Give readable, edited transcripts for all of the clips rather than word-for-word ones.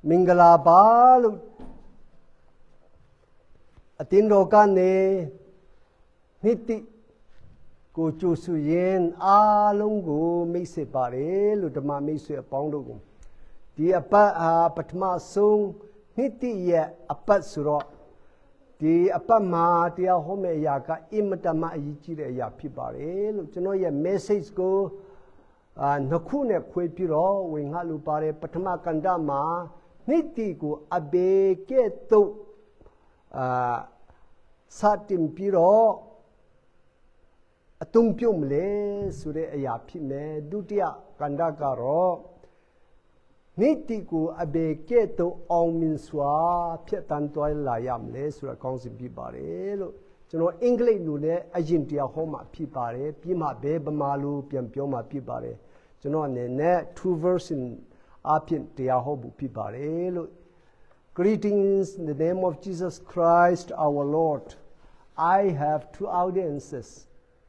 မင်္ဂလာပါလို့အတင်းတော်ကနေနှစ်တိကိုကြိုဆိုရင်အားလုံးကိုမိတ်ဆက်ပါတယ်လို့ဓမ္မမိတ်ဆွေအပေါင်းတို့ကိုဒီအပတ်ပထမဆုံးနှစ်တိရဲ့အပတ်ဆိုတော့ဒီအပတ်မှာတရားဟောမယ့်အရာကအင်မတန်မှအရေးကြီးတဲ့အရာဖြစ်ပါတယ်လို့ကျွန်တော်ရဲ့ message ကိုနှစ်ခုနဲ့ခွဲပြီးတော့ဝင်ငှလို့ပါတယ်ပထမကန္တမှာနှစ်တိကိုအဘေကဲ့သို့စတင်ပြီးတော့အသုံးပြုမလဲဆိုတဲ့အရာဖြစ်မယ်ဒုတိယကန္တကတော့နှစ်တိကိုအဘေကဲ့သို့အောင်မြင်စွာဖြတ်တန်းသွားလာရမလဲဆိုတာကောင်းစဉ်ဖြစ်ပါတယ်လို့ကျွန်တော်အင်္ဂလိပ်လိုလည်းအရင်တရားဟောမှာဖြစ်ပါတယ်ပြီးမှဘယ်ဗမာလိုပြန်ပြောမှာဖြစ်ပါတယ်ကျွန်တော်အနေနဲ့ two version အပြင်တရားဟောဖို့ဖြစ်ပါတယ်လို့ Greetings in the name of Jesus Christ our Lord. I have two audiences.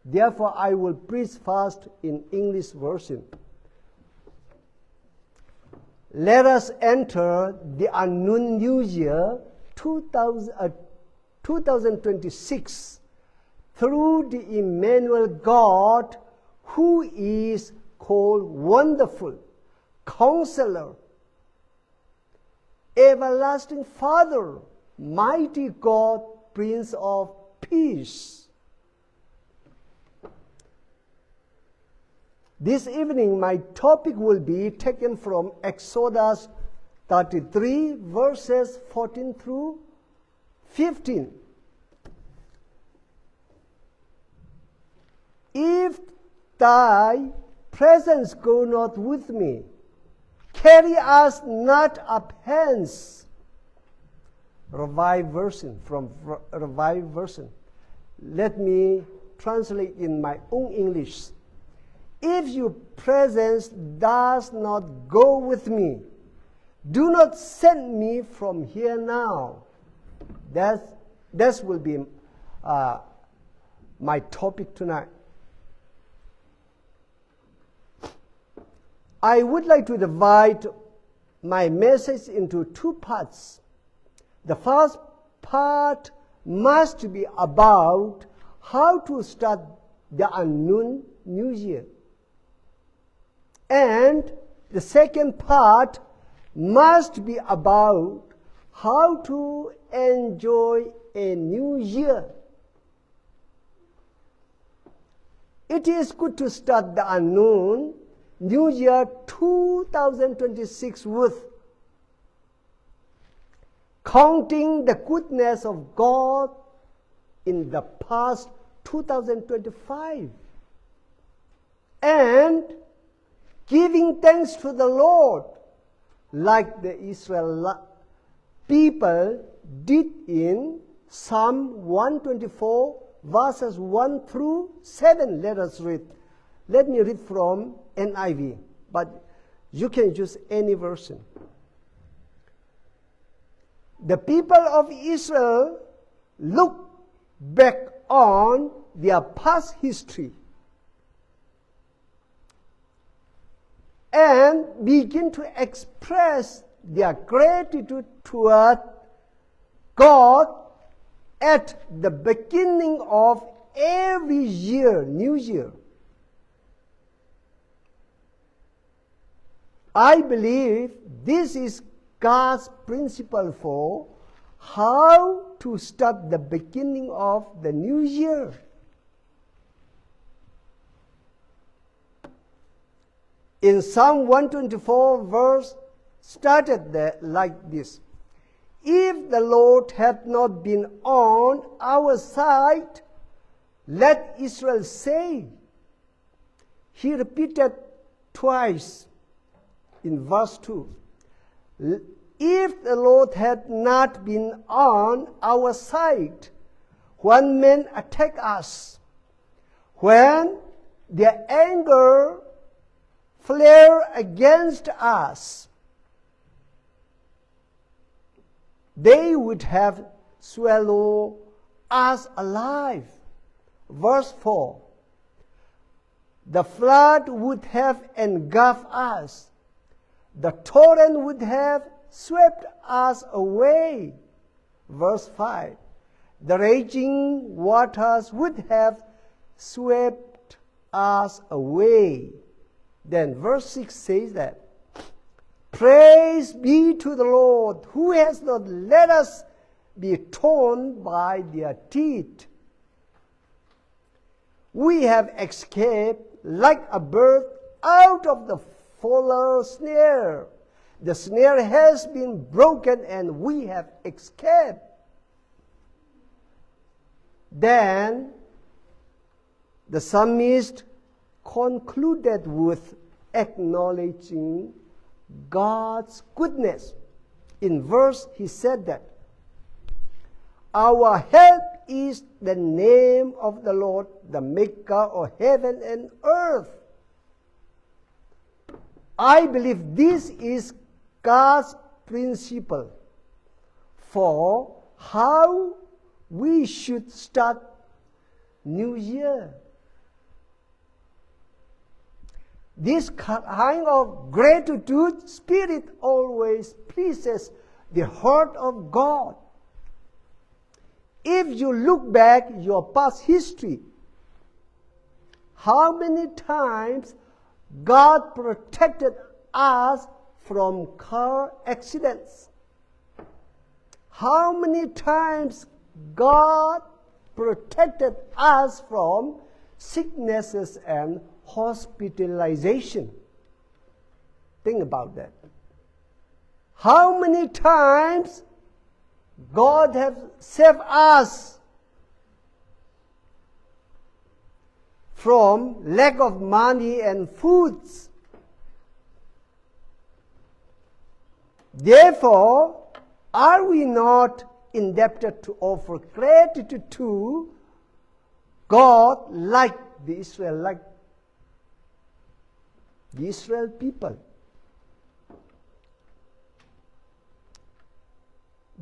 Therefore, I will preach first in English version. Let us enter the unknown new year 2026 through the Emmanuel God who is called Wonderful, Counselor, Everlasting Father, Mighty God, Prince of Peace. This evening, my topic will be taken from Exodus 33, verses 14 through 15. If thy presence go not with me, carry us not up hence. Revived version, from Revived version. Let me translate in my own English. If your presence does not go with me, do not send me from here now. That will be my topic tonight. I would like to divide my message into two parts. The first part must be about how to start the unknown new year. And the second part must be about how to enjoy a new year. It is good to start the unknown New Year 2026 with counting the goodness of God in the past 2025 and giving thanks to the Lord like the Israel people did in Psalm 124 verses 1 through 7. Let us read. Let me read from NIV, but you can use any version. The people of Israel look back on their past history and begin to express their gratitude toward God at the beginning of every year, new year. I believe this is God's principle for how to start the beginning of the new year. In Psalm 124 verse started like this. If the Lord had not been on our side, let Israel say. He repeated twice in verse 2. If the Lord had not been on our side, when men attack us, when their anger flare against us, they would have swallowed us alive. Verse 4. The flood would have engulfed us. The torrent would have swept us away. Verse 5. The raging waters would have swept us away. Then verse 6 says that, praise be to the Lord, who has not let us be torn by their teeth. We have escaped like a bird out of the fowler's snare. The snare has been broken and we have escaped. Then the psalmist concluded with acknowledging God's goodness. In verse, he said that, our help is the name of the Lord, the maker of heaven and earth. I believe this is God's principle for how we should start New Year. This kind of gratitude spirit always pleases the heart of God. If you look back your past history, how many times God protected us from car accidents? How many times God protected us from sicknesses and hospitalization? Think about that. How many times God has saved us from lack of money and foods? Therefore, are we not indebted to offer gratitude to God like the Israel people?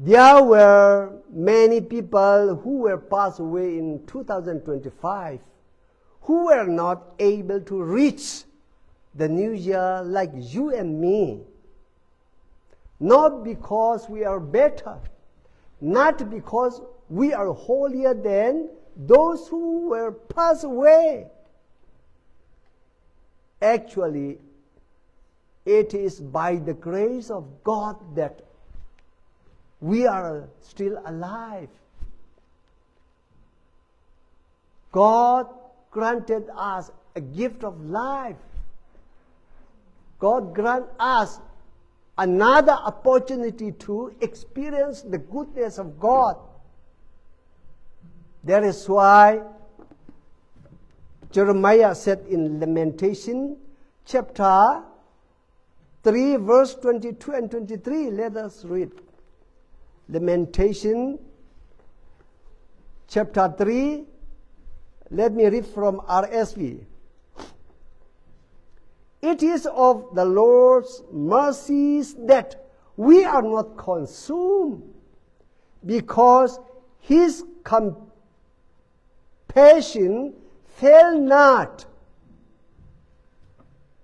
There were many people who were passed away in 2025 who were not able to reach the new year like you and me. Not because we are better, not because we are holier than those who were passed away. Actually, it is by the grace of God that we are still alive. God granted us a gift of life. God granted us another opportunity to experience the goodness of God. That is why Jeremiah said in Lamentation chapter 3 verse 22 and 23. Let us read. Lamentation chapter 3. Let me read from RSV. It is of the Lord's mercies that we are not consumed, because his compassion fail not.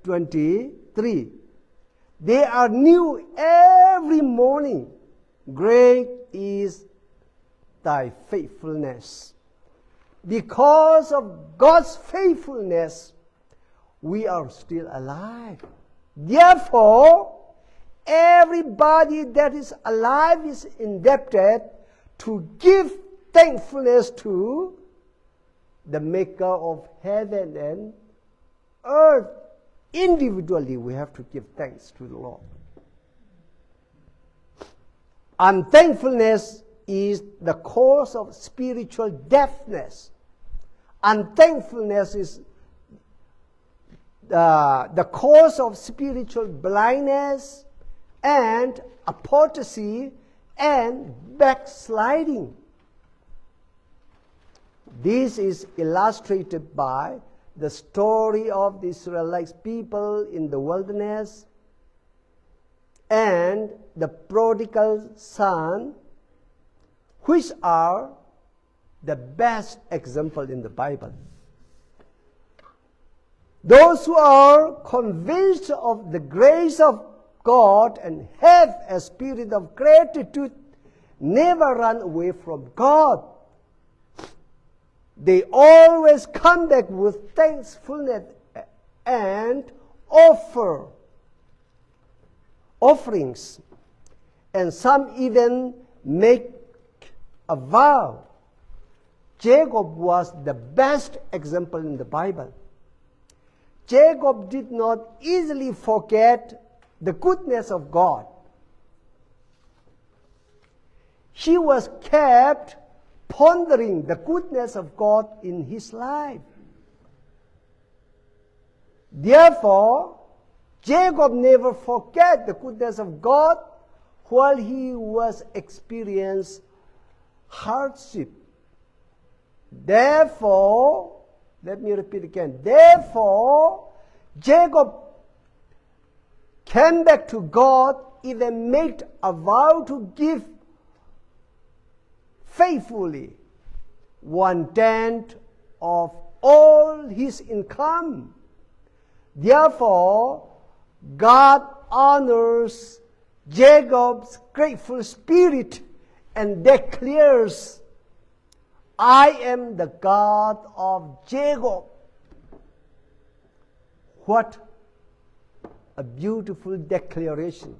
23. They are new every morning. Great is thy faithfulness. Because of God's faithfulness, we are still alive. Therefore, everybody that is alive is indebted to give thankfulness to the maker of heaven and earth. Individually, we have to give thanks to the Lord. Unthankfulness is the cause of spiritual deafness. Unthankfulness is the cause of spiritual blindness and apostasy and backsliding. This is illustrated by the story of the Israelite people in the wilderness and the prodigal son, which are the best example in the Bible. Those who are convinced of the grace of God and have have a spirit of gratitude, never run away from God. They always come back with thankfulness and offerings. And some even make a vow. Jacob was the best example in the Bible. Jacob did not easily forget the goodness of God. He was kept pondering the goodness of God in his life. Therefore, Jacob never forgot the goodness of God while he was experiencing hardship. Therefore, let me repeat again. Therefore, Jacob came back to God, even made a vow to give faithfully 1/10 of all his income. Therefore, God honors Jacob's grateful spirit and declares, I am the God of Jacob. What a beautiful declaration.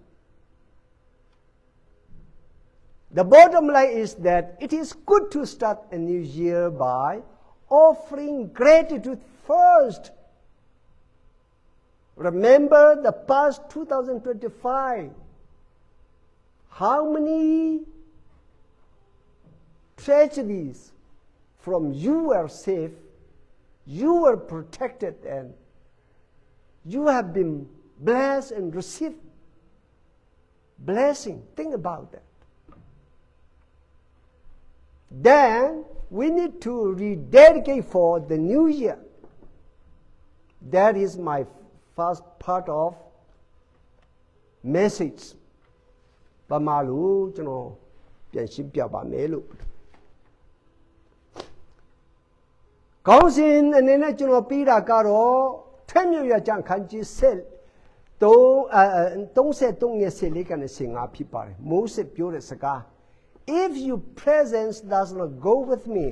The bottom line is that it is good to start a new year by offering gratitude first. Remember the past 2025. How many tragedies from you were safe, you were protected, and you have been blessed and received blessing. Think about that. Then we need to rededicate for the new year. That is my first part of message. ဘာမှလို့ကျွန်တော်ပြန်ရှင်းပြပါမယ်လို့ခေါင်းစဉ်အနေနဲ့ကျွန်တော်ပြီးတာကတော့ထွတ်မြတ်ရကြံခန်းကြီး33ရဲ့14ကနေ15ဖြစ်ပါတယ်မိုးစစ်ပြောတဲ့စကား If your presence does not go with me,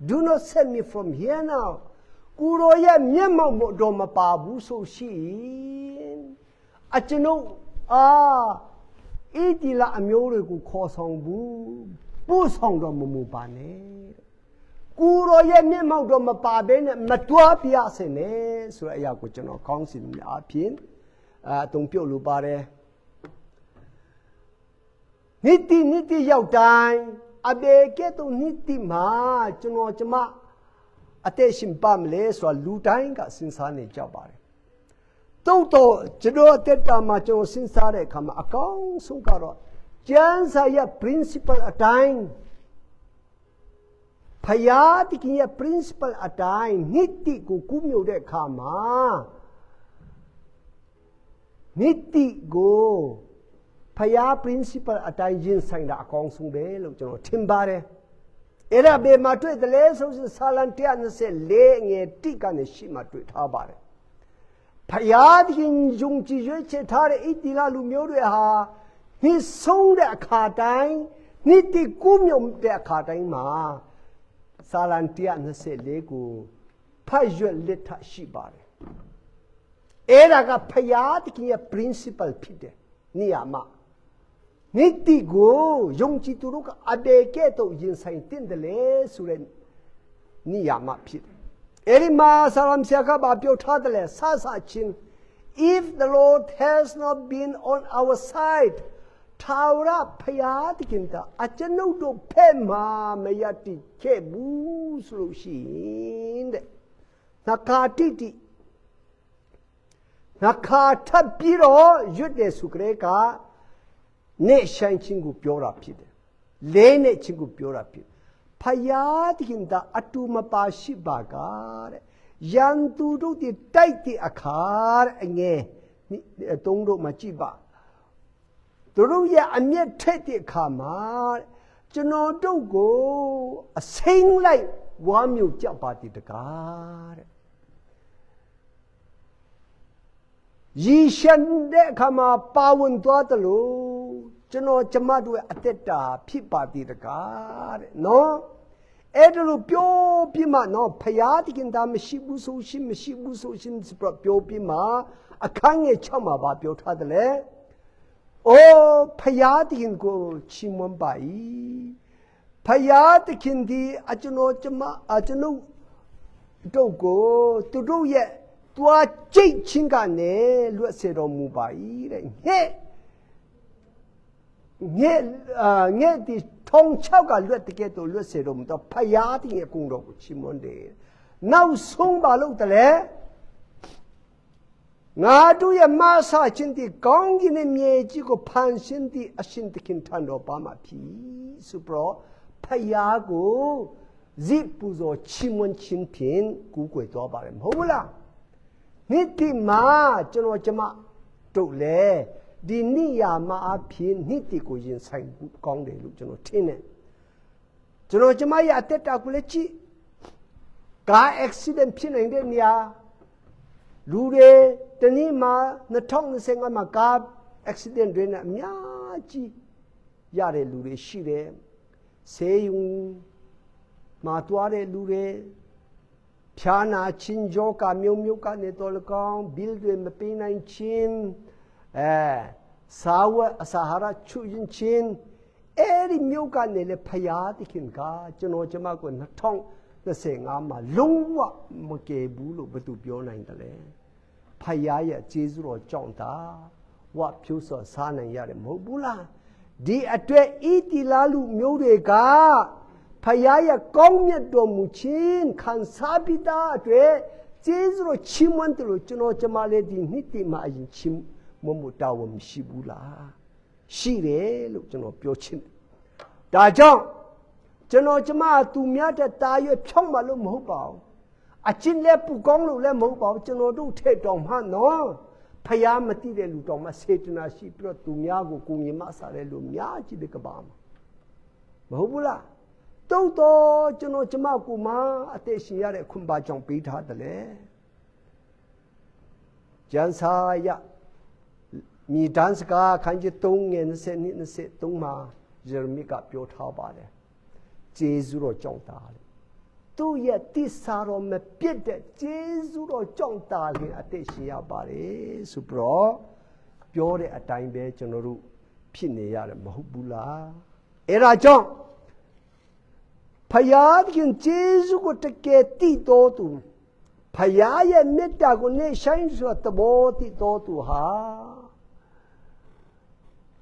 do not send me from here now. ကိုရောရဲ့မျက်မှောက်တော်မပါဘူးဆိုရှင်အကျွန်ုပ်ဣတိလအမျိုးတွေကိုခေါ်ဆောင်ဘူးပို့ဆောင်တော်မမူပါနဲ့ကိုရောရဲ့မျက်မှောက်တော်မပါဘဲနဲ့မတွားပြစင်နဲ့ဆိုတဲ့အရာကိုကျွန်တော်ကောင်းစီအဖြစ်အသုံးပြုလို့ပါတယ်နိတိရောက်တိုင်းအဘေကဲ့သို့နိတိမှာကျွန်တော်ကျမအသက်ရှင်ပါမလဲဆိုတာလူတိုင်းကစဉ်းစားနေကြပါတယ်တိုးတော့ကျွန်တော်အသက်တာမှာကျွန်တော်စဉ်းစားတဲ့အခါမှာအကောင်းဆုံးကတော့ကျမ်းစာရဲ့ principle အတိုင်းဖယားတခင်ရဲ့ principle အတိုင်းနိတိကိုကူးမြုပ်တဲ့အခါမှာနိတိကိုဖယား principle အတိုင်းရင်းဆိုင်တာအကောင်းဆုံးပဲလို့ကျွန်တော်ထင်ပါတယ်အဲ့ဒါဘယ်မှာတွေ့တယ်လဲဆိုရင်ဆာလံ124ငယ်တိကနေရှိမှတွေ့ထားပါတယ်ဖယားခင်ယုံကြည်ရွေးချယ်ထားတဲ့ဣတိလလူမျိုးတွေဟာဒီဆုံးတဲ့အခါတိုင်းနိတိကူးမြုံတဲ့အခါတိုင်းမှာဆာလံ124ကိုဖတ်ရွက်လက်ထရှိပါတယ်အဲ့ဒါကဖယားခင်ရဲ့ principle ဖြစ်တယ်နေရာမှာနိတိကိုယုံကြည်သူတို့ကအဘေကဲ့သို့ရင်ဆိုင်တင်တယ်လေဆိုတဲ့နေရာမှာဖြစ်တယ်အဲ့ဒီမှာဆာလံဆရာကပြောထားတယ်လေဆဆချင်း if the Lord has not been on our side ထာဝရဖယားတခင်ကအကျွန်ုပ်တို့ဖက်မှာမရတိခဲ့ဘူးဆိုလို့ရှိရင်တဲ့နှခါတိနှခါထပ်ပြီးတော့ရွတ်တယ်ဆိုကြတဲ့ကနေဆိုင်ချင်းကိုပြောတာဖြစ်တယ်လဲနဲ့ချင်းကိုပြောတာဖြစ်ဖယားတခင်ကအတူမပါရှိပါကတဲ့ရန်သူတို့တွေတိုက်တဲ့အခါတဲ့အငယ်သုံးတို့မှကြည့်ပါသူတို့ရဲ့အမျက်ထက်တဲ့အခါမှာကျွန်တော်တို့ကိုအစိမ့်လိုက်ဝါမျိုးကြောက်ပါတည်တကားတဲ့ရည်ရှင်တဲ့အခါမှာပါဝင်သွားတယ်လို့ ကျွန်တော်ကျမတို့ရဲ့အသက်တာဖြစ်ပါသေးတကားတဲ့နော်အဲ့ဒါလို့ပြောပြီးမှနော်ဖယားတခင်သားမရှိဘူးဆိုရှင်မရှိဘူးဆိုရှင်ပြောပြီးမှအခန်းငယ်6မှာပါပြောထားတယ်လေအိုးဖယားတခင်ကိုချီးမွမ်းပါ၏ဖယားတခင်ဒီကျွန်တော်တို့ကိုသူတို့ရဲ့တွားကြိတ်ချင်းကနေလွတ်စေတော်မူပါ၏တဲ့ငဲ့ဒီထုံ6ကလွတ်တကယ်တော့လွတ်စေတော်မူတော့ဖယားတင်ရဲ့ကုံတော်ကိုချီးမွမ်းတယ်နောက်ဆုံးပါလို့တလဲငါတို့ရဲ့မဆာချင်းဒီကောင်းကင်ရဲ့မြေကြီးကိုဖန်ဆင်းသည့်အရှင်သခင်ထံတော်ပါမှာဖြစ်ဆိုတော့ဖယားကိုဇိပူဇော်ချီးမွမ်းခြင်းဖြင့်ကူးကွယ်တော်ပါတယ်မဟုတ်ဘူးလားနေ့ဒီမှာကျွန်တော်ကျမတို့လေဒီနိယာမအဖြစ်နေ့ဒီကိုရင်ဆိုင်ကောင်းတယ်လို့ကျွန်တော်ထင်တယ်ကျွန်တော်ကျမရဲ့အသက်တာကိုလည်းကြည့်ကား accident ဖြစ်နေတဲ့နေရာလူတွေတနည်းမှာ2025မှာကား accident တွေနဲ့အများကြီးရတဲ့လူတွေရှိတယ်ဆေးရုံမှာတွားတဲ့လူတွေဖြာနာချင်းကြောကမျိုးကနေတော်လကောင်းဘီလ်တွေမပေးနိုင်ချင်းစာဝတ်အစာဟာရချူရင်ချင်းအဲ့ဒီမျိုးကနေလေဖယားတခင်ကကျွန်တော်ကျမကို2025မှာလုံးဝမကယ်ဘူးလို့ဘယ်သူပြောနိုင်တယ်လဲဖယားရဲ့ကျေးဇူးတော်ကြောင့်သာဝဖြိုးစော်စားနိုင်ရတယ်မဟုတ်ဘူးလားဒီအတွက်ဤတီလာလူမျိုးတွေကဖယားရဲ့ကောင်းမြတ်တော်မူခြင်းခံစားပြီးသားအတွက်ကျေးဇူးတော်ချီးမွမ်းတယ်လို့ကျွန်တော်ကျမလေးဒီနှစ်တည်းမှာအရင်ချီးမွမ်းမှုတာဝန်မရှိဘူးလားရှိတယ်လို့ကျွန်တော်ပြောချင်တယ်ဒါကြောင့်ကျွန်တော်ကျမသူများတဲ့တာရွယ်ဖြောင်းမှလို့မဟုတ်ပါဘူးအချင်းလည်းပူကောင်းလို့လည်းမဟုတ်ပါဘူးကျွန်တော်တို့ထဲတော်မှနော်ဖယားမသိတဲ့လူတော်မှစေတနာရှိပြီးတော့သူများကိုကိုမြင်မဆာတဲ့လူများကြီးတဲ့ကဘာမှာမဟုတ်ဘူးလားတုတ်တော့ကျွန်တော်ကျမကိုမှအသက်ရှင်ရတဲ့ခွန်ပါကြောင့်ပေးထားတယ်လေကျန်စာရမြေတန်းစကားခန်းကြီး3ငယ်23မှာယေရမိကပြောထားပါတယ်ဂျေဇုတော်ကြောင့်တာလေသူ့ရဲ့တစ္ဆာတော်မပြတ်တဲ့ဂျေဇုတော်ကြောင့်တာလေအသက်ရှင်ရပါတယ်ဆိုပြီးတော့ပြောတဲ့အတိုင်းပဲကျွန်တော်တို့ဖြစ်နေရတယ်မဟုတ်ဘူးလားအဲ့ဒါကြောင့်ဖယားခင်ဂျေဇုကိုတကယ်တည်တော်သူဖယားရဲ့မေတ္တာကိုနေဆိုင်ဆိုတဲ့ဘောတည်တော်သူဟာ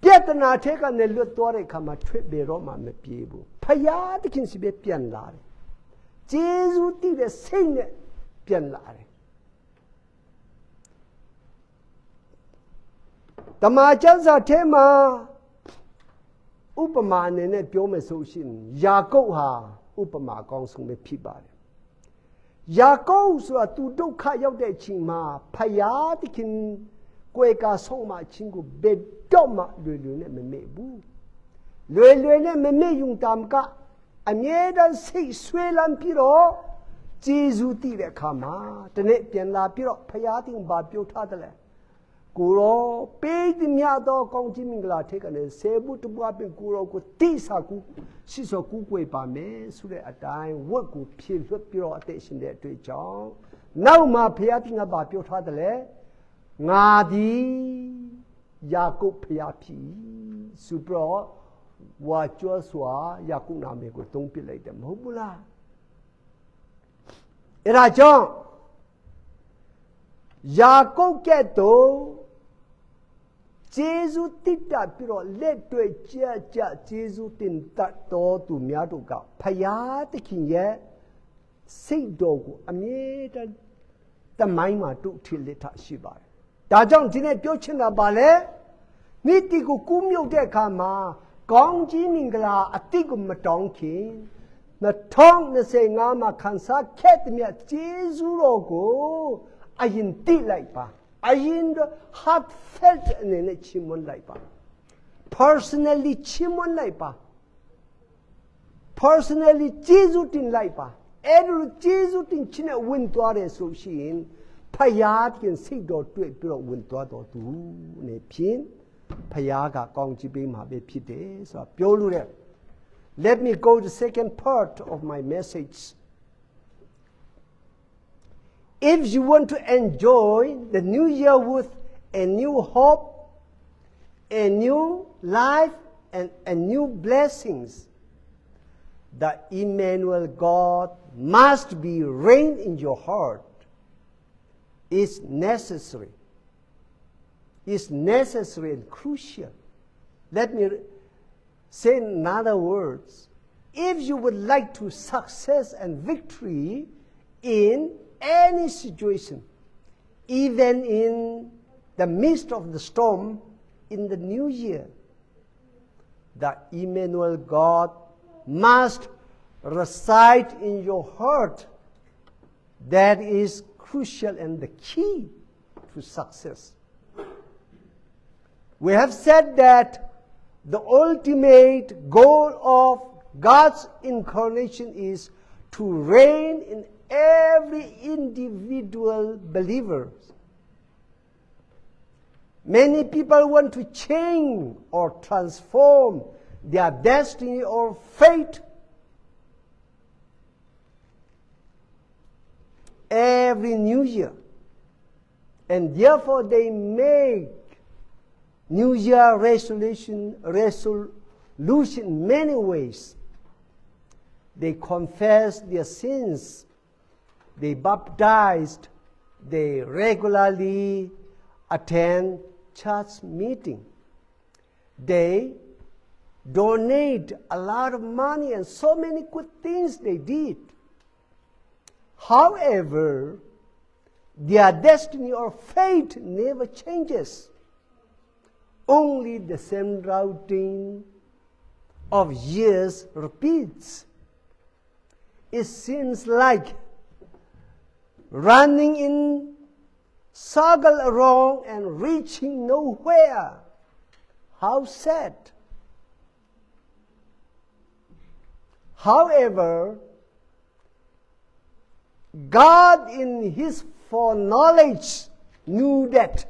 ပြဿနာထဲကနေလွတ်သွားတဲ့အခါမှာထွေဘယ်တော့မှမပြေဘူးဖယားသခင်စီပဲပြန်လာတယ်ဂျေဇုတည်တဲ့စိတ်နဲ့ပြန်လာတယ်တမန်ကျမ်းစာထဲမှာဥပမာအနေနဲ့ပြောမယ်ဆိုရှင်ယာကုပ်ဟာဥပမာအကောင်းဆုံးပဲဖြစ်ပါတယ်ယာကုပ်ဆိုတာသူဒုက္ခရောက်တဲ့အချိန်မှာဖယားသခင်ကိုယ်ကဆုံးမချင်းကိုဘယ်တော့မှလွယ်လွယ်နဲ့မမေ့ဘူးလွယ်လွယ်နဲ့မမေ့ယုံတမ်းကအမြဲတမ်းစိတ်ဆွေးလန်းပြီးတော့ဂျေဇုတည်တဲ့အခါမှာတနေ့ပြန်လာပြီးတော့ဖယားတင်ဘာပြောထားတယ်လဲကိုရောပေးသည်များသောကောင်းချီးမင်္ဂလာထက်ကနေဆေဘုတပွားပင်ကိုရောကိုတိစာကူရှိစောကူကွယ်ပါမယ်ဆိုတဲ့အတိုင်းဝတ်ကိုဖြည့်လွတ်ပြီးတော့အသက်ရှင်တဲ့အတွေ့အကြုံနောက်မှဖယားတင်ကဘာပြောထားတယ်လဲငါသည်ယာကုပ်ဖယားဖြစ်ဆိုပြီးတော့ဝါကျော်စွာယာကုပ်နာမည်ကိုသုံးပြလိုက်တယ်မဟုတ်ဘူးလားအဲ့ဒါကြောင့်ယာကုပ်ကဲ့သို့ဂျေဇုတိတ္တပြီးတော့လက်တွေ့ကြဂျေဇုတင်တတ်တော်သူများတို့ကဖယားသခင်ရဲ့စိတ်တော်ကိုအမြဲတမ်းတမိုင်းမှာတုတ်ထလက်ထရှိပါတယ်ဒါကြောင့်ဒီနေ့ပြောချင်တာပါလေမိတိကိုကူးမြုပ်တဲ့အခါမှာကောင်းကြီးမင်္ဂလာအတိတ်ကိုမတောင်းခင်2025မှာခံစားခဲ့တဲ့မြတ်ဂျေဇုတော်ကိုအရင်တိလိုက်ပါအရင်တော့ heartfelt အနေနဲ့ချီးမွမ်းလိုက်ပါ personally ချီးမွမ်းလိုက်ပါ personally ဂျေဇုတင်လိုက်ပါအဲ့ဒီဂျေဇုတင်ခြင်းနဲ့ဝင်သွားတယ်ဆိုရှင်ဖယားတင်စိတ်တော်တွေ့ပြီးတော့ဝင်သွားတော်သူအနေဖြင့် ဖယားကကောင်းချီးပေးမှာပဲဖြစ်တယ်ဆိုတာပြောလို့တဲ့ Let me go to the second part of my message. If you want to enjoy the new year with a new hope, a new life, and a new blessings, the Emmanuel God must be reign in your heart. It's necessary. It's necessary and crucial. Let me say in other words, if you would like to success and victory in any situation, even in the midst of the storm in the new year, the Emmanuel God must reside in your heart. That is crucial and the key to success. We have said that the ultimate goal of God's incarnation is to reign in every individual believer. Many people want to change or transform their destiny or fate every new year, and therefore they make New Year resolution in many ways. They confess their sins, they baptized, they regularly attend church meeting. They donate a lot of money and so many good things they did. However, their destiny or fate never changes. Only the same routine of years repeats. It seems like running in circle around and reaching nowhere. How sad. However, God in His foreknowledge knew that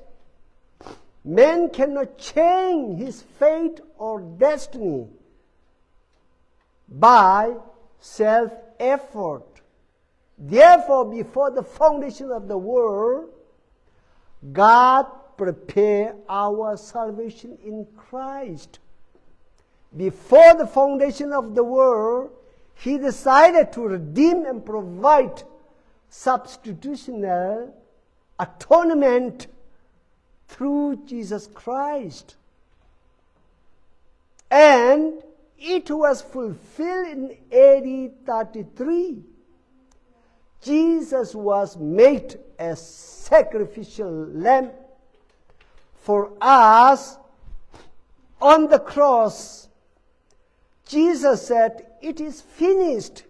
man cannot change his fate or destiny by self-effort. Therefore, before the foundation of the world, God prepared our salvation in Christ. Before the foundation of the world, He decided to redeem and provide substitutional atonement through Jesus Christ. And it was fulfilled in AD 33. Jesus was made a sacrificial lamb for us on the cross. Jesus said, "It is finished."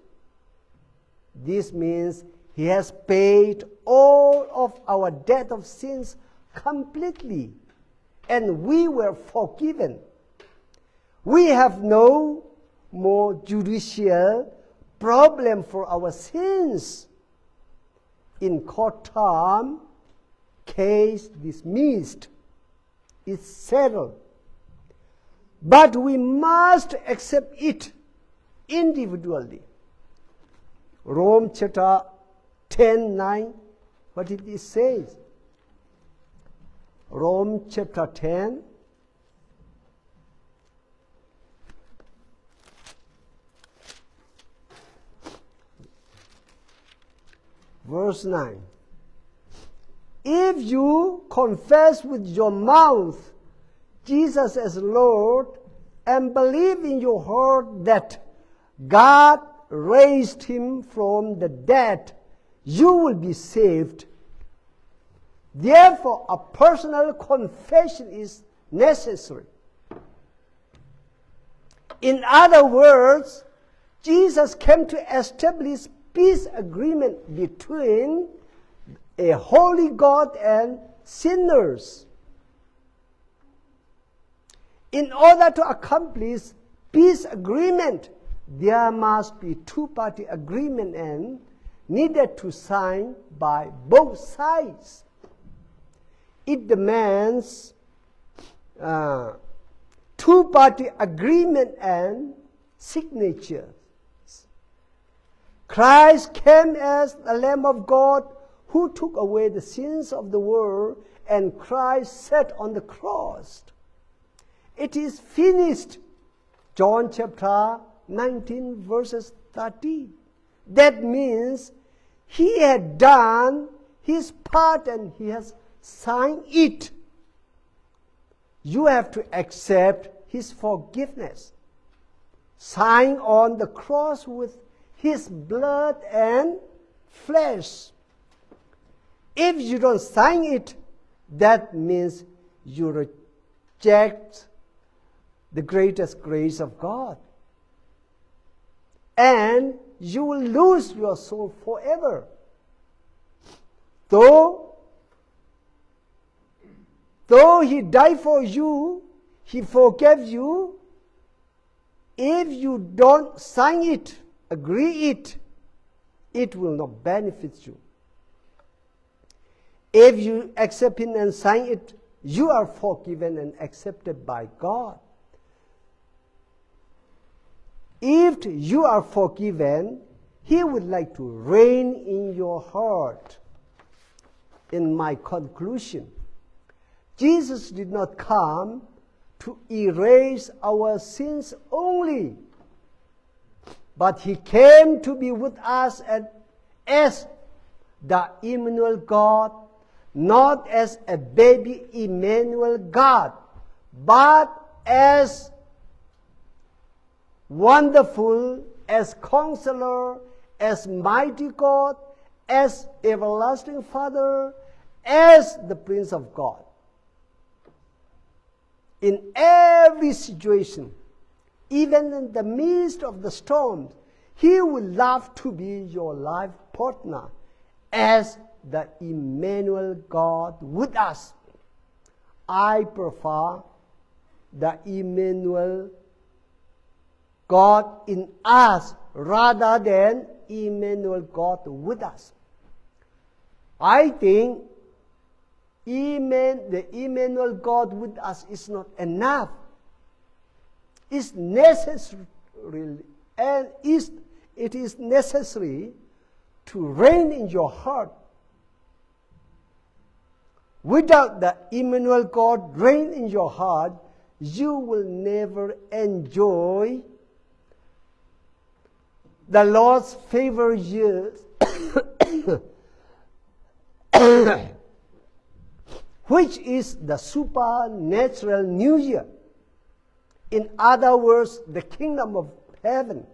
This means He has paid all of our debt of sins completely, and we were forgiven. We have no more judicial problem for our sins. In court time, case dismissed. It's settled. But we must accept it individually. Rome chapter 10:9, what did it say? Rome chapter 10, verse 9. If you confess with your mouth Jesus as Lord and believe in your heart that God raised Him from the dead, you will be saved. Therefore, a personal confession is necessary. In other words, Jesus came to establish peace agreement between a holy God and sinners. In order to accomplish peace agreement, there must be two-party agreement and needed to sign by both sides. It demands two-party agreement and signature. Christ came as the Lamb of God who took away the sins of the world, and Christ sat on the cross. It is finished. John chapter 19 verses 30. That means he had done his part and he has signed it. You have to accept his forgiveness. Sign on the cross with his blood and flesh. If you don't sign it, that means you reject the greatest grace of God. And you will lose your soul forever. Though he died for you, he forgave you, if you don't sign it, agree it, it will not benefit you. If you accept it and sign it, you are forgiven and accepted by God. If you are forgiven, he would like to reign in your heart. In my conclusion, Jesus did not come to erase our sins only, but he came to be with us as the Emmanuel God, not as a baby Emmanuel God, but as wonderful, as counselor, as mighty God, as everlasting Father, as the Prince of God. In every situation, even in the midst of the storms, he will love to be your life partner as the Emmanuel God with us. I prefer the Emmanuel God in us rather than Emmanuel God with us. I think the Emmanuel God with us is not enough. It's necessary, and it is necessary to reign in your heart. Without the Emmanuel God reign in your heart, you will never enjoy the Lord's favor years, which is the supernatural New Year. In other words, the kingdom of heaven.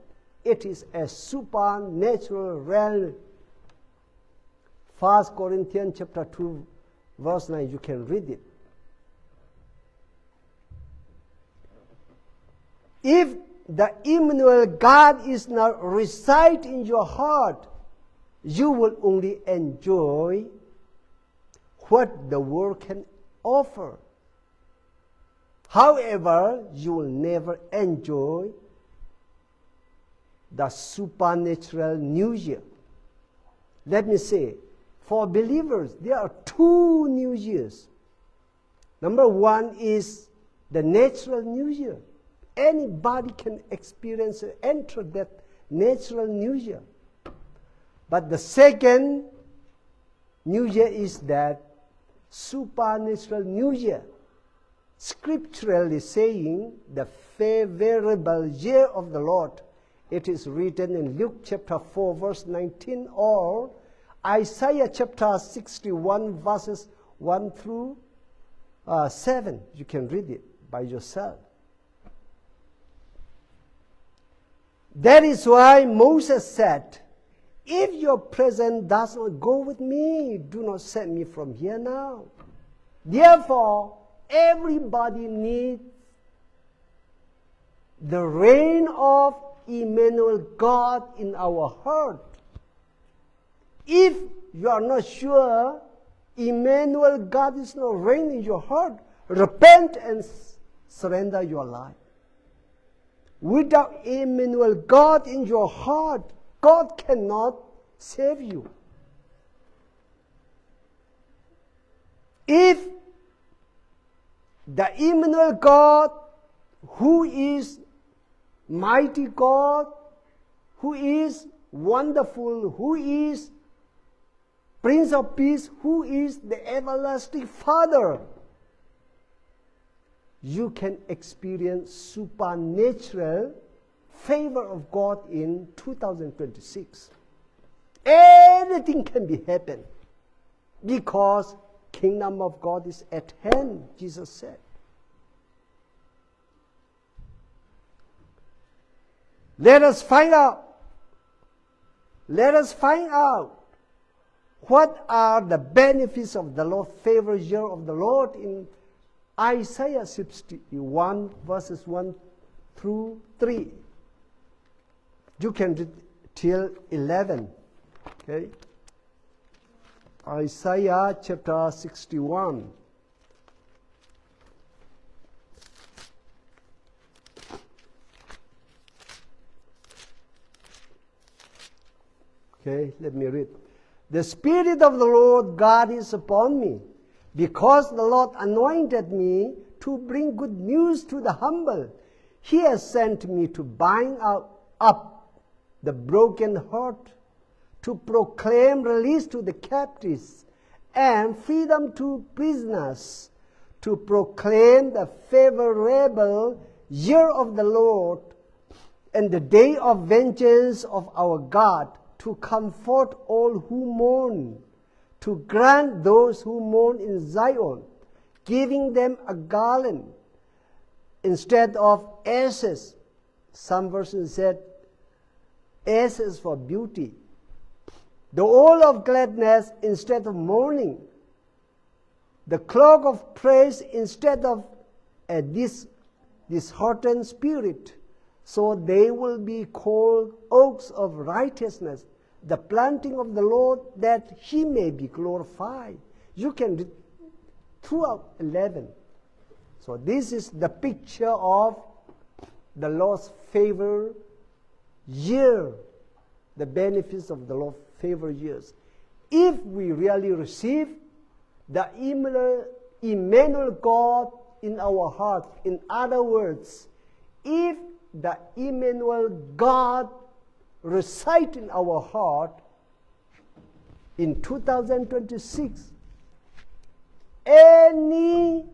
It is a supernatural realm. 1 Corinthians chapter 2, verse 9, you can read it. If the Emmanuel God is not reside in your heart, you will only enjoy what the world can offer. However, you will never enjoy the supernatural New Year. Let me say, for believers, there are two New Years. Number one is the natural New Year. Anybody can experience and enter that natural New Year. But the second New Year is that supernatural New Year. Scripturally saying, the favorable year of the Lord. It is written in Luke chapter 4, verse 19, or Isaiah chapter 61, verses 1 through 7. You can read it by yourself. That is why Moses said, if your presence does not go with me, do not send me from here now. Therefore, everybody needs the reign of Emmanuel God in our heart. If you are not sure Emmanuel God is not reigning in your heart, repent and surrender your life. Without Emmanuel God in your heart, God cannot save you. If the Emmanuel God, who is mighty God, who is wonderful, who is Prince of Peace, who is the everlasting Father. You can experience supernatural favor of God in 2026. Anything can be happen because kingdom of God is at hand, Jesus said. Let us find out what are the benefits of the Lord, favor year of the Lord in Isaiah 61 verses 1 through 3. You can read till 11. Okay? Isaiah chapter 61. Okay, let me read. The Spirit of the Lord God is upon me, because the Lord anointed me to bring good news to the humble. He has sent me to bind up the broken heart, to proclaim release to the captives and freedom to prisoners, to proclaim the favorable year of the Lord and the day of vengeance of our God, to comfort all who mourn, to grant those who mourn in Zion, giving them a garland instead of ashes. Some versions said ashes for beauty. The oil of gladness instead of mourning. The cloak of praise instead of a disheartened spirit. So they will be called oaks of righteousness, the planting of the Lord, that he may be glorified. You can read throughout 11. So this is the picture of the Lord's favor year, the benefits of the Lord's favor years. If we really receive the Emmanuel God in our heart, in other words, if the Emmanuel God reside in our heart in 2026, any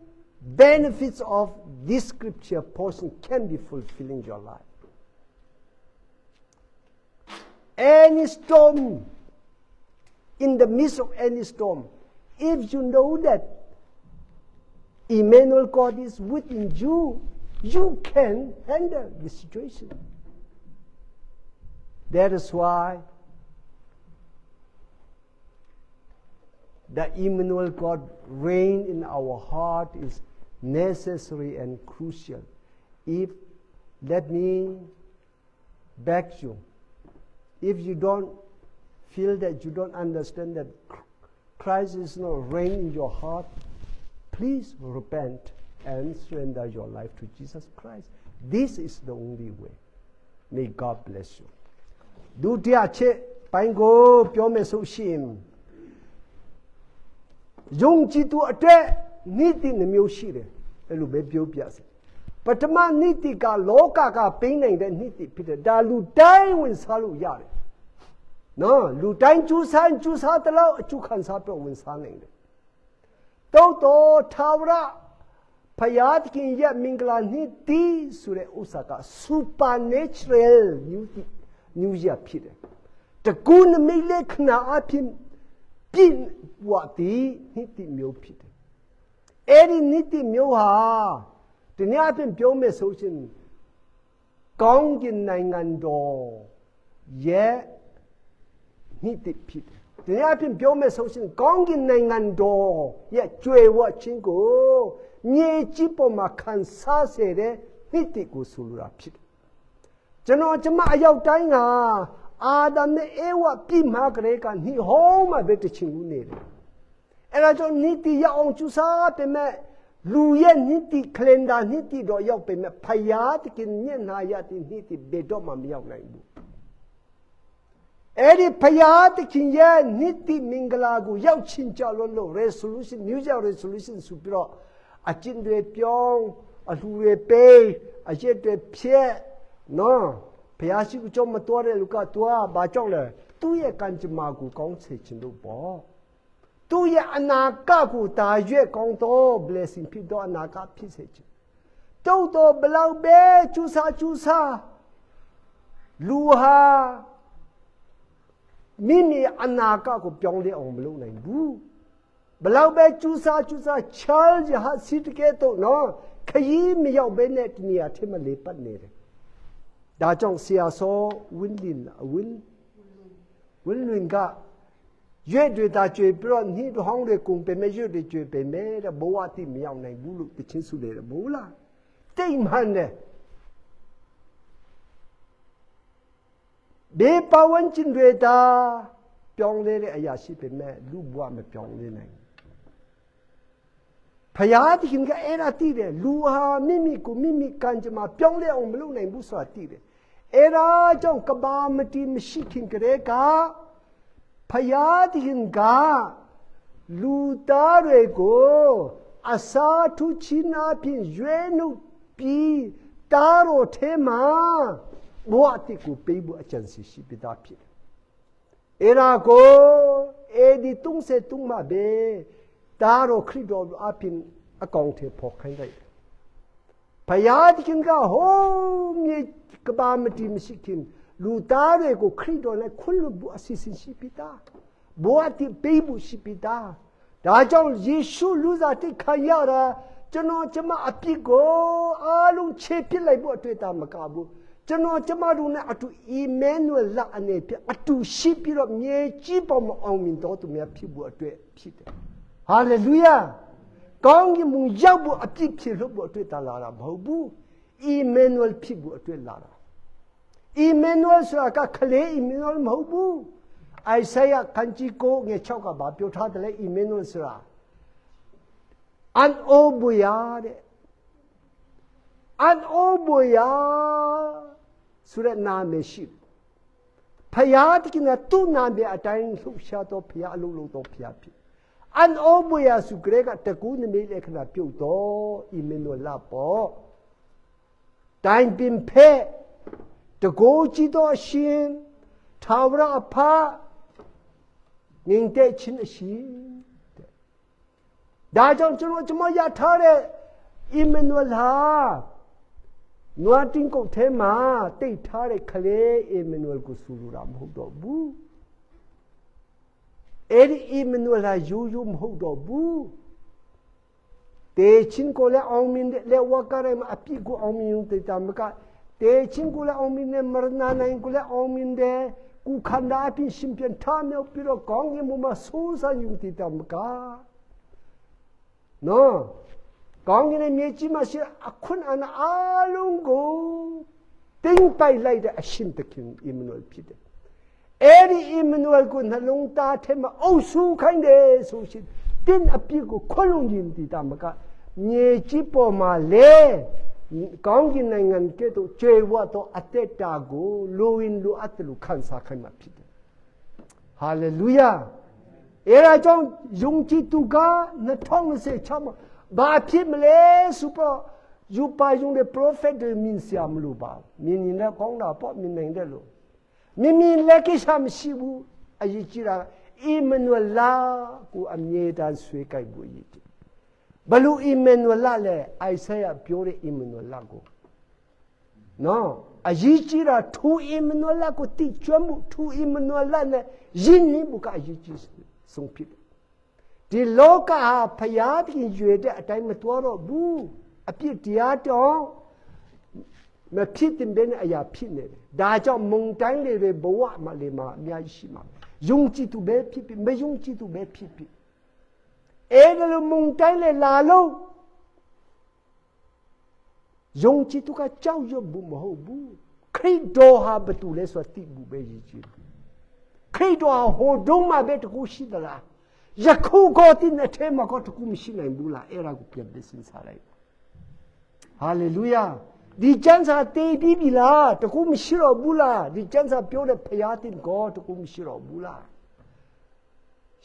benefits of this scripture portion can be fulfilled in your life. Any storm, in the midst of any storm, if you know that Emmanuel God is within you, you can handle the situation. That is why the Emmanuel God reign in our heart is necessary and crucial. Let me beg you, if you don't feel that you don't understand that Christ is not reign in your heart, please repent and surrender your life to Jesus Christ. This is the only way. May God bless you. ဒုတိယချက်ပိုင်းကိုပြောမယ်ဆိုရှင်ယုံကြည်သူအတွက်နိတိနှမျိုးရှိတယ်အဲ့လိုပဲပြောပြစေပထမနိတိကလောကကပေးနိုင်တဲ့နိတိဖြစ်တယ်ဒါလူတိုင်းဝင်စားလို့ရတယ်နော်လူတိုင်းကျူးဆန်းတဲ့လောက်အကျုခံစားတော့ဝင်စားနိုင်တယ်တောတော့ထာဝရဖယားသခင်ရဲ့မင်္ဂလာနိတိဆိုတဲ့ဥစ္စာက supernatural new year ဖြစ်တယ်တကူနမိတ်လက္ခဏာအဖြစ်ပြည့်ဝသည်နိတိမျိုးဖြစ်တယ်အဲ့ဒီနိတိမျိုးဟာဒီနေ့အဖြစ်ပြောမယ်ဆိုရှင်ကောင်းကင်နိုင်ငံတော်ရဲ့နိတိဖြစ်တယ်ဒီနေ့အဖြစ်ပြောမယ်ဆိုရှင်ကောင်းကင်နိုင်ငံတော်ရဲ့ကြွယ်ဝခြင်းကိုမြေကြီးပေါ်မှာခံစားစေတဲ့နိတိကိုဆိုလိုတာဖြစ်တယ်ကျွန်တော်ကျမအရောက်တိုင်းကအာဒမ်နဲ့အေဝပြိမာကလေးကနှိဟောမှပဲတချင်ဘူးနေတယ်အဲ့ဒါကြောင့်နိတိရအောင်ကျူစားပေမဲ့လူရဲ့နိတိကလန်ဒါနိတိတော့ရောက်ပေမဲ့ဖယားတကယ်မျက်နာရတဲ့နိတိဘယ်တော့မှမရောက်နိုင်ဘူးအဲ့ဒီဖယားတခင်ရဲ့နိတိမင်္ဂလာကိုရောက်ချင်းကြလို့ resolution new year resolution ဆိုပြီးတော့ အကျင့်တွေပြောင်းအလှတွေပေးအရက်တွေဖြက်နော်ဘုရားရှိခိုးကြောင့်မတော်တဲ့လူကသူကဘာကြောင့်လဲသူ့ရဲ့ကံကြမ္မာကိုကောင်းစေခြင်းလို့ပေါ့သူ့ရဲ့အနာဂတ်ကိုတာရွက်ကောင်းသော blessing ဖြစ်သောအနာဂတ်ဖြစ်စေခြင်းတုတ်တော်ဘလောက်ပဲကျူစာလူဟာမိမိအနာဂတ်ကိုပြောင်းလဲအောင်မလုပ်နိုင်ဘူးဘလောက်ပဲကျူစာချားရဟာစီတကဲတော့နော်ခရီးမရောက်ဘဲနဲ့ဒီနေရာထဲမှာလေပတ်နေတယ်ဒါကြောင့်ဆရာစောဝင်းလင်ကရွက်တွေတာကျွေပြီးတော့နှိဟောင်းတွေကုန်ပေမဲ့ရွက်တွေကျွေပေမဲ့တဲ့ဘဝတိမရောက်နိုင်ဘူးလို့တချင်းစုတယ်မို့လားတိတ်မှန်တယ်ဘေးပဝန်းကျင်တွေတာပြောင်းလဲတဲ့အရာရှိပေမဲ့လူဘဝမပြောင်းလဲနိုင်ဖယားသခင်ကအဲ့ဒါတည်တယ်လူဟာမိမိကိုမိမိကံကြမ္မာပြောင်းလဲအောင်မလုပ်နိုင်ဘူးဆိုတာတည်တယ်အဲ့ဒါကြောင့်ကဘာမတိမရှိခင်ကလေးကဖယားသခင်ကလူသားတွေကိုအစာထုချနာဖြင့်ရွေးနှုတ်ပြီးတားတော်ထဲမှာဘဝတိကိုပေးဖို့အကြံစီရှိပြတာဖြစ်တယ်အဲ့ဒါကိုအဲ့ဒီ33မှာပဲတားတော်ခရစ်တော်အပြင်အကောင့်ထဲပေါ်ခိုင်းလိုက်တယ်ဘုရားသခင်ကဟိုးမြေကဘာမတိမရှိခင်လူသားတွေကိုခရစ်တော်နဲ့ခွင့်လွှတ်ဖို့အစီအစဉ်ရှိပြီးသားဘဝတိပေးဖို့ရှိပြီးသားဒါကြောင့်ယေရှုလူစားတိခံရတာကျွန်တော်ကျမအပြစ်ကိုအားလုံးခြေပစ်လိုက်ဖို့အတွက်တာမကဘူးကျွန်တော်ကျမတို့နဲ့အတူအီမန်နွယ်လအနေဖြင့်အတူရှိပြီးတော့မြေကြီးပေါ်မှာအောင်မြင်တော်သူများဖြစ်ဖို့အတွက်ဖြစ်တယ်ဟာလေလုယာကောင်းကင်ဘုံရောက်ဖို့အပြစ်ဖြစ်လို့ဖို့အတွက်တာလာတာမဟုတ်ဘူးအီမန်နွယ်ဖြစ်ဖို့အတွက်လာတာအီမန်နွယ်ဆိုတာကခလေးအီမန်နွယ်မဟုတ်ဘူးအိုင်ဆိုင်ယာခန်းကြီးကိုငယ်6ကဘာပြောထားတယ်လဲအီမန်နွယ်ဆိုတာအန်အိုဘူယာတဲ့အန်အိုဘူယာဆိုတဲ့နာမည်ရှိဖယားတကယ်နဲ့သူ့နာမည်အတိုင်းလှုပ်ရှားတော့ဖယားအလုံးလုံးတော့ဖယားဖြစ်အန်အိုဘူယာစုကလေးကတကူနမေးလက်ခဏပြုတ်တော့အီမန်နွယ်လာပေါ့တိုင်းပင်ဖဲတကိုးကြည့်တော့ရှင်ထာဝရအဖငင်တဲ့ချင်းအရှင်ဒါကြောင့်ကျွန်မရထားတဲ့အီမန်နွယ်ဟာနွားတင်းကုတ်ထဲမှာတိတ်ထားတဲ့ခလေးအီမန်နွယ်ကိုဆူလိုတာမဟုတ်တော့ဘူးအဲ့ဒီအီမန်နွယ်ဟာရိုးမဟုတ်တော့ဘူးတေချင်းကိုလည်းအောင်မြင်တဲ့လက်ဝါကရဲမှာအပြစ်ကိုအောင်မြင်တဲ့တမကတေချင်းကိုလည်းအောင်မြင်တဲ့မရဏနိုင်ကိုလည်းအောင်မြင်တဲ့ကုခန္ဓာအပြစ်ရှင်ပြန်ထားမြောက်ပြီးတော့ကောင်းကင်ဘုံမှာဆိုးစားယူတဲ့တမကနော်ကောင်းကင်ရဲ့မြေကြီးမှာရှိအခွင့်အာဏာအလုံးကိုတင်ပိုက်လိုက်တဲ့အရှင်သခင်အီမန်နွယ်ဖြစ်တယ်အဲ့ဒီအီမန်နွယ်ကိုနှလုံးသားထဲမှာအုပ်စုခိုင်းတယ်ဆိုရှင်တင်းအပြစ်ကိုခွလုံခြင်းတည်တာမကမြေကြီးပေါ်မှာလေကောင်းကင်နိုင်ငံကဲ့သို့ကျေဝတ်သောအသက်တာကိုလိုရင်လိုအပ်တယ်လို့ခံစားခိုင်းမှာဖြစ်တယ်ဟာလေလုယာအဲ့ဒါကြောင့်ယုံကြည်သူက2026မှာဘာဖြစ်မလဲဆိုတော့ယူပါယုံတဲ့ prophet တွေမြင်စရာမလိုပါမြင်ရင်လည်းကောင်းတာပေါ့မြင်နိုင်တယ်လို့မြင်လည်းကိစ္စမရှိဘူးအရေးကြီးတာအီမန်နွယ်လာကိုအမြဲတမ်းဆွေးကြိုက်ဖို့ရည်တယ်ဘလို့အီမန်နွယ်လာလဲအိုင်ဆာယာပြောတဲ့အီမန်နွယ်လာကိုနော်အရေးကြီးတာထူအီမန်နွယ်လာကိုတိကျွမ်းမှုထူအီမန်နွယ်လာနဲ့ယဉ်နေမှုကအရေးကြီးဆုံးဖြစ်တယ်ဒီလောကဟာဖျားပြင်ရွေတဲ့အတိုင်းမတော်တော့ဘူးအပြစ်တရားတော့မဖြစ်တဲ့အရာဖြစ်နေတယ်ဒါကြောင့်မုန်တိုင်းတွေဘဝမှာလေမှာအများကြီးရှိမှာယုံကြည်သူပဲဖြစ်ဖြစ်မယုံကြည်သူပဲဖြစ်ဖြစ်အဲ့ဒါလိုမုန်တိုင်းလေလာလို့ယုံကြည်သူကကြောက်ရွံ့ဘူးမဟုတ်ဘူးခရစ်တော်ဟာဘယ်သူလဲဆိုတာသိမှုပဲရည်ကြည်ခရစ်တော်ဟိုတုန်းမှပဲတကူရှိသလားယခုကိုတင်တဲ့ထဲမှာတော့တကူမရှိနိုင်ဘူးလားအဲ့ဒါကိုပြန်ပြီးစဉ်းစားလိုက်ဟာလေလုယာဒီကျမ်းစာတည်ပြီးပြီလားတကူမရှိတော့ဘူးလားဒီကျမ်းစာပြောတဲ့ဖျားတင်ကိုတကူမရှိတော့ဘူးလား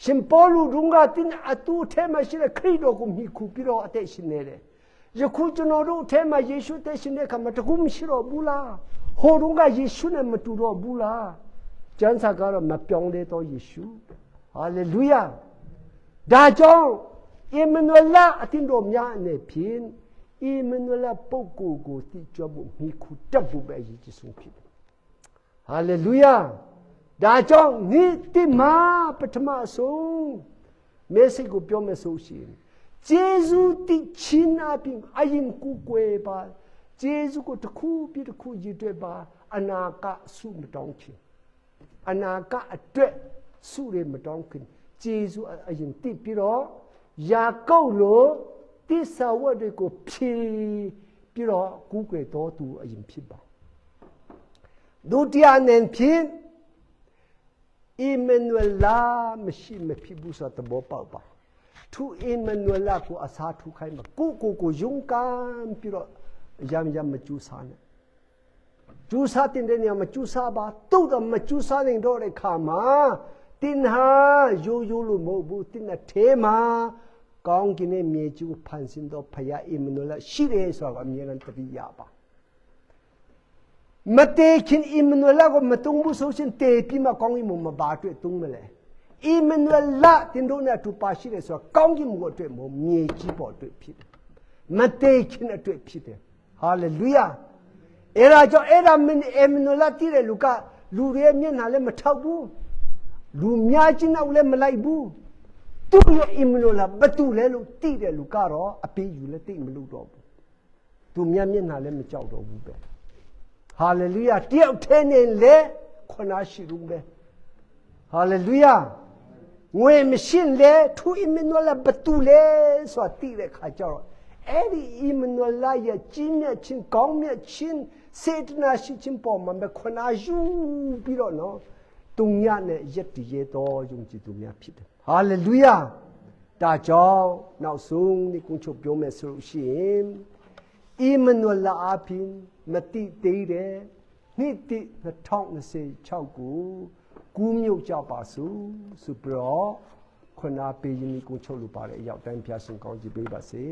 ရှင်ပေါလုဒုံကတင်းအတူထဲမှာရှိတဲ့ခရစ်တော်ကိုမြည်ခုပြီးတော့အသက်ရှင်နေတယ်ယခုကျွန်တော်တို့ထဲမှာယေရှုအသက်ရှင်တဲ့အခါမှာတခုမရှိတော့ဘူးလားဟိုတုန်းကယေရှုနဲ့မတူတော့ဘူးလားကျမ်းစာကတော့မပြောင်းလဲတော့ယေရှုဟာလေလုယာဒါကြောင့်အမနွေလာအတင်းတော်များအနေဖြင့်အမနွေလာပုဂ္ဂိုလ်ကိုသိကြဖို့မြည်ခုတက်ဖို့ပဲအရေးကြီးဆုံးဖြစ်တယ်ဟာလေလုယာဒါကြောင့်နေ့တိမှာပထမဆုံးမေစိတ်ကိုပြောမယ်ဆိုရှင်ဂျေဇုတိချင်းနာပြင်အရင်ကူကွယ်ပါဂျေဇုကိုတစ်ခုပြီးတစ်ခုရည်တွေ့ပါအနာကဆုမတောင်းခင်အနာကအတွက်ဆုရမတောင်းခင်ဂျေဇုအရင်တိပြီးတော့ယာကုပ်လိုတိဆာဝတ်တွေကိုဖြည့်ပြီးတော့ကူကွယ်တော်သူအရင်ဖြစ်ပါဒုတိယအနေဖြင့်အီမန်နွေလာမရှိမဖြစ်ဘူးဆိုတော့ဘောပေါက်ပါသူအီမန်နွေလာကိုအစားထိုးခိုင်းမှာကိုယုံကန်ပြီးတော့ရမ်းမကျူးစားနဲ့ကျူးစားတဲ့နေရာမှာကျူးစားပါတုတ်တော့မကျူးစားနိုင်တော့တဲ့ခါမှာတင်ဟာရိုးလို့မဟုတ်ဘူးတင်တဲ့ထဲမှာကောင်းကင်နဲ့မြေကျူးဖန်ဆင်းတော့ဖယားအီမန်နွေလာရှိတယ်ဆိုတော့အမြဲတမ်းတတိယပါမတေခင်အီမန်နွေလာကိုမတုံးဘူးဆိုရှင်တေပြီးမှကောင်းကင်မှာဘာအတွက်တုံးမလဲအီမန်နွေလာတင်တို့နဲ့တူပါရှိတယ်ဆိုတော့ကောင်းကင်မှာအတွက်မဟုတ်မြေကြီးပေါ်အတွက်ဖြစ်တယ်မတေခင်အတွက်ဖြစ်တယ်ဟာလေလုယာအဲ့ဒါကြောင့်အဲ့ဒါမင်းအီမန်နွေလာတည်တဲ့လူကလူတွေမျက်နှာလည်းမထောက်ဘူးလူများချင်းတော့လည်းမလိုက်ဘူးသူ့ရဲ့အီမန်နွေလာဘသူလဲလို့တည်တဲ့လူကတော့အပေးယူလည်းတိတ်မလို့တော့ဘူးသူများမျက်နှာလည်းမကြောက်တော့ဘူးပဲဟာလေလုယာတယောက်ထဲနဲ့လေခွနာရှိရုံပဲဟာလေလုယာငွေမရှိလေသူအီမန်နွေလာဘသူလဲဆိုတာတည်တဲ့ခါကျတော့အဲ့ဒီအီမန်နွေလာရဲ့ကြီးမြတ်ခြင်းကောင်းမြတ်ခြင်းစေတနာရှိခြင်းပေါ်မှာခွနာယူပြီးတော့နော်တုံညနဲ့ရက်တည်ရတော့ယုံကြည်သူများဖြစ်တယ်ဟာလေလုယာဒါကြောင့်နောက်ဆုံးဒီကုန်းချုပ်ပြောမယ်ဆိုလို့ရှိရင်အီမန်နွေလာအပြင်မတိသေးတယ်နှစ်တိ2026ကိုကူးမြုပ်ကြပါစို့ဆိုပြီးတော့ခொနာပေးရင်ကိုချုပ်လို့ပါတဲ့အရောက်တိုင်းဖျားရှင်ကောင်းကြီးပေးပါစေ